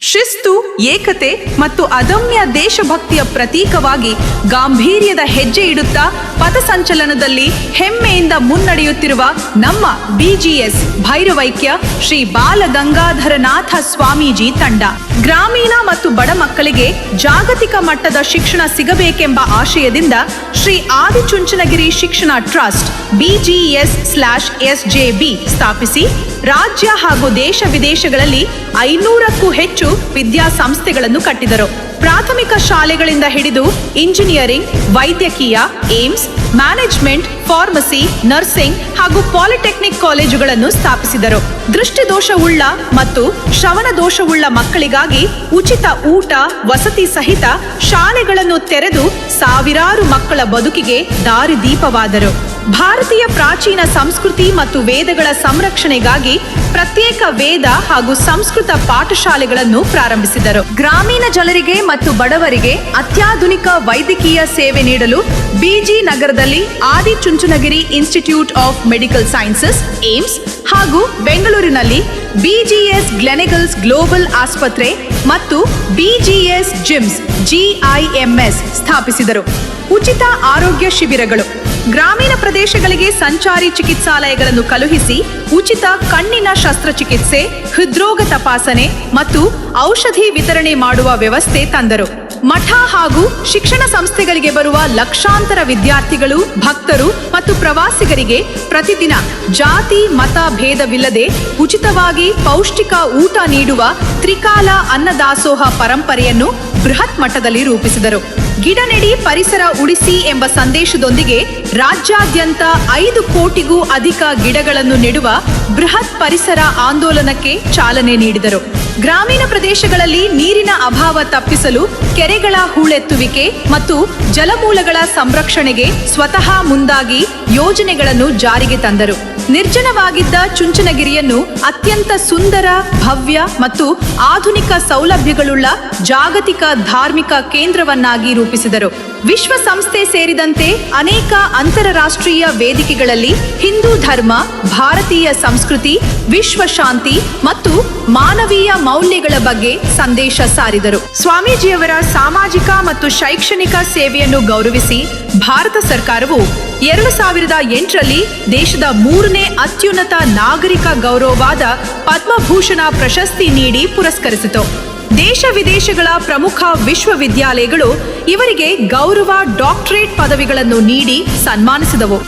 ಶಿಸ್ತು, ಏಕತೆ ಮತ್ತು ಅದಮ್ಯ ದೇಶಭಕ್ತಿಯ ಪ್ರತೀಕವಾಗಿ ಗಾಂಭೀರ್ಯದ ಹೆಜ್ಜೆ ಇಡುತ್ತಾ ಪಥಸಂಚಲನದಲ್ಲಿ ಹೆಮ್ಮೆಯಿಂದ ಮುನ್ನಡೆಯುತ್ತಿರುವ ನಮ್ಮ ಬಿಜಿಎಸ್ ಭೈರವೈಕ್ಯ ಶ್ರೀ ಬಾಲಗಂಗಾಧರನಾಥ ಸ್ವಾಮೀಜಿ ತಂಡ ಗ್ರಾಮೀಣ ಮತ್ತು ಬಡ ಮಕ್ಕಳಿಗೆ ಜಾಗತಿಕ ಮಟ್ಟದ ಶಿಕ್ಷಣ ಸಿಗಬೇಕೆಂಬ ಆಶಯದಿಂದ ಶ್ರೀ ಆದಿಚುಂಚನಗಿರಿ ಶಿಕ್ಷಣ ಟ್ರಸ್ಟ್ BGS/SJB ಸ್ಥಾಪಿಸಿ ರಾಜ್ಯ ಹಾಗೂ ದೇಶ ವಿದೇಶಗಳಲ್ಲಿ 500ಕ್ಕೂ ಹೆಚ್ಚು ವಿದ್ಯಾಸಂಸ್ಥೆಗಳನ್ನು ಕಟ್ಟಿದರು. ಪ್ರಾಥಮಿಕ ಶಾಲೆಗಳಿಂದ ಹಿಡಿದು ಇಂಜಿನಿಯರಿಂಗ್, ವೈದ್ಯಕೀಯ, ಏಮ್ಸ್, ಮ್ಯಾನೇಜ್ಮೆಂಟ್, ಫಾರ್ಮಸಿ, ನರ್ಸಿಂಗ್ ಹಾಗೂ ಪಾಲಿಟೆಕ್ನಿಕ್ ಕಾಲೇಜುಗಳನ್ನು ಸ್ಥಾಪಿಸಿದರು. ದೃಷ್ಟಿದೋಷವುಳ್ಳ ಮತ್ತು ಶ್ರವಣ ದೋಷವುಳ್ಳ ಮಕ್ಕಳಿಗಾಗಿ ಉಚಿತ ಊಟ, ವಸತಿ ಸಹಿತ ಶಾಲೆಗಳನ್ನು ತೆರೆದು ಸಾವಿರಾರು ಮಕ್ಕಳ ಬದುಕಿಗೆ ದಾರಿದೀಪವಾದರು. ಭಾರತೀಯ ಪ್ರಾಚೀನ ಸಂಸ್ಕೃತಿ ಮತ್ತು ವೇದಗಳ ಸಂರಕ್ಷಣೆಗಾಗಿ ಪ್ರತ್ಯೇಕ ವೇದ ಹಾಗೂ ಸಂಸ್ಕೃತ ಪಾಠಶಾಲೆಗಳನ್ನು ಪ್ರಾರಂಭಿಸಿದರು. ಗ್ರಾಮೀಣ ಜನರಿಗೆ ಮತ್ತು ಬಡವರಿಗೆ ಅತ್ಯಾಧುನಿಕ ವೈದ್ಯಕೀಯ ಸೇವೆ ನೀಡಲು ಬಿಜಿ ನಗರದಲ್ಲಿ Adichunchanagiri institute of medical sciences AIMS ಹಾಗೂ ಬೆಂಗಳೂರಿನಲ್ಲಿ ಬಿಜಿಎಸ್ ಗ್ಲೆನೆಗಲ್ಸ್ ಗ್ಲೋಬಲ್ ಆಸ್ಪತ್ರೆ ಮತ್ತು ಬಿಜಿಎಸ್ ಜಿಮ್ಸ್ GIMS ಸ್ಥಾಪಿಸಿದರು. ಉಚಿತ ಆರೋಗ್ಯ ಶಿಬಿರಗಳು, ಗ್ರಾಮೀಣ ಪ್ರದೇಶಗಳಿಗೆ ಸಂಚಾರಿ ಚಿಕಿತ್ಸಾಲಯಗಳನ್ನು ಕಳುಹಿಸಿ ಉಚಿತ ಕಣ್ಣಿನ ಶಸ್ತ್ರಚಿಕಿತ್ಸೆ, ಹೃದ್ರೋಗ ತಪಾಸಣೆ ಮತ್ತು ಔಷಧಿ ವಿತರಣೆ ಮಾಡುವ ವ್ಯವಸ್ಥೆ ತಂದರು. ಮಠ ಹಾಗೂ ಶಿಕ್ಷಣ ಸಂಸ್ಥೆಗಳಿಗೆ ಬರುವ ಲಕ್ಷಾಂತರ ವಿದ್ಯಾರ್ಥಿಗಳು, ಭಕ್ತರು ಮತ್ತು ಪ್ರವಾಸಿಗರಿಗೆ ಪ್ರತಿದಿನ ಜಾತಿ ಮತ ಭೇದವಿಲ್ಲದೆ ಉಚಿತವಾಗಿ ಪೌಷ್ಟಿಕ ಊಟ ನೀಡುವ ತ್ರಿಕಾಲ ಅನ್ನದಾಸೋಹ ಪರಂಪರೆಯನ್ನು ಬೃಹತ್ ಮಟ್ಟದಲ್ಲಿ ರೂಪಿಸಿದರು. ಗಿಡ ನೆಡಿ ಪರಿಸರ ಉಳಿಸಿ ಎಂಬ ಸಂದೇಶದೊಂದಿಗೆ ರಾಜ್ಯಾದ್ಯಂತ 5 ಕೋಟಿಗೂ ಅಧಿಕ ಗಿಡಗಳನ್ನು ನೆಡುವ ಬೃಹತ್ ಪರಿಸರ ಆಂದೋಲನಕ್ಕೆ ಚಾಲನೆ ನೀಡಿದರು. ಗ್ರಾಮೀಣ ಪ್ರದೇಶಗಳಲ್ಲಿ ನೀರಿನ ಅಭಾವ ತಪ್ಪಿಸಲು ಕೆರೆಗಳ ಹೂಳೆತ್ತುವಿಕೆ ಮತ್ತು ಜಲಮೂಲಗಳ ಸಂರಕ್ಷಣೆಗೆ ಸ್ವತಃ ಮುಂದಾಗಿ ಯೋಜನೆಗಳನ್ನು ಜಾರಿಗೆ ತಂದರು. ನಿರ್ಜನವಾಗಿದ್ದ ಚುಂಚನಗಿರಿಯನ್ನು ಅತ್ಯಂತ ಸುಂದರ, ಭವ್ಯ ಮತ್ತು ಆಧುನಿಕ ಸೌಲಭ್ಯಗಳುಳ್ಳ ಜಾಗತಿಕ ಧಾರ್ಮಿಕ ಕೇಂದ್ರವನ್ನಾಗಿ ರೂಪಿಸಿದರು. ವಿಶ್ವಸಂಸ್ಥೆ ಸೇರಿದಂತೆ ಅನೇಕ ಅಂತಾರಾಷ್ಟ್ರೀಯ ವೇದಿಕೆಗಳಲ್ಲಿ ಹಿಂದೂ ಧರ್ಮ, ಭಾರತೀಯ ಸಂಸ್ಕೃತಿ, ವಿಶ್ವ ಶಾಂತಿ ಮತ್ತು ಮಾನವೀಯ ಮೌಲ್ಯಗಳ ಬಗ್ಗೆ ಸಂದೇಶ ಸಾರಿದರು. ಸ್ವಾಮೀಜಿಯವರ ಸಾಮಾಜಿಕ ಮತ್ತು ಶೈಕ್ಷಣಿಕ ಸೇವೆಯನ್ನು ಗೌರವಿಸಿ ಭಾರತ ಸರ್ಕಾರವು 2008ರಲ್ಲಿ ದೇಶದ 3ನೇ ಅತ್ಯುನ್ನತ ನಾಗರಿಕ ಗೌರವವಾದ ಪದ್ಮಭೂಷಣ ಪ್ರಶಸ್ತಿ ನೀಡಿ ಪುರಸ್ಕರಿಸಿತು. ದೇಶ ವಿದೇಶಗಳ ಪ್ರಮುಖ ವಿಶ್ವವಿದ್ಯಾಲಯಗಳು ಇವರಿಗೆ ಗೌರವ ಡಾಕ್ಟರೇಟ್ ಪದವಿಗಳನ್ನು ನೀಡಿ ಸನ್ಮಾನಿಸಿದವು.